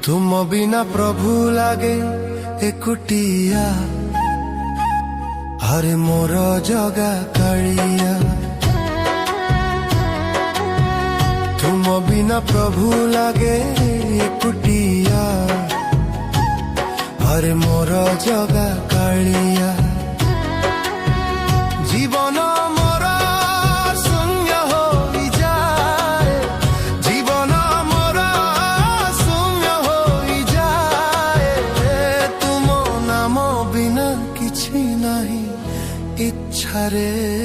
तुम बिना प्रभु लागे एकुटिया, हरे मोर जगा कालिया। तुम बिना प्रभु लागे एकुटिया, हरे मोर जगा कालिया। जीवन मोर शून्य हो जाए, जीवन मोर शून्य हो जाए। तुम नाम बिना किछि नहीं इच्छा रे।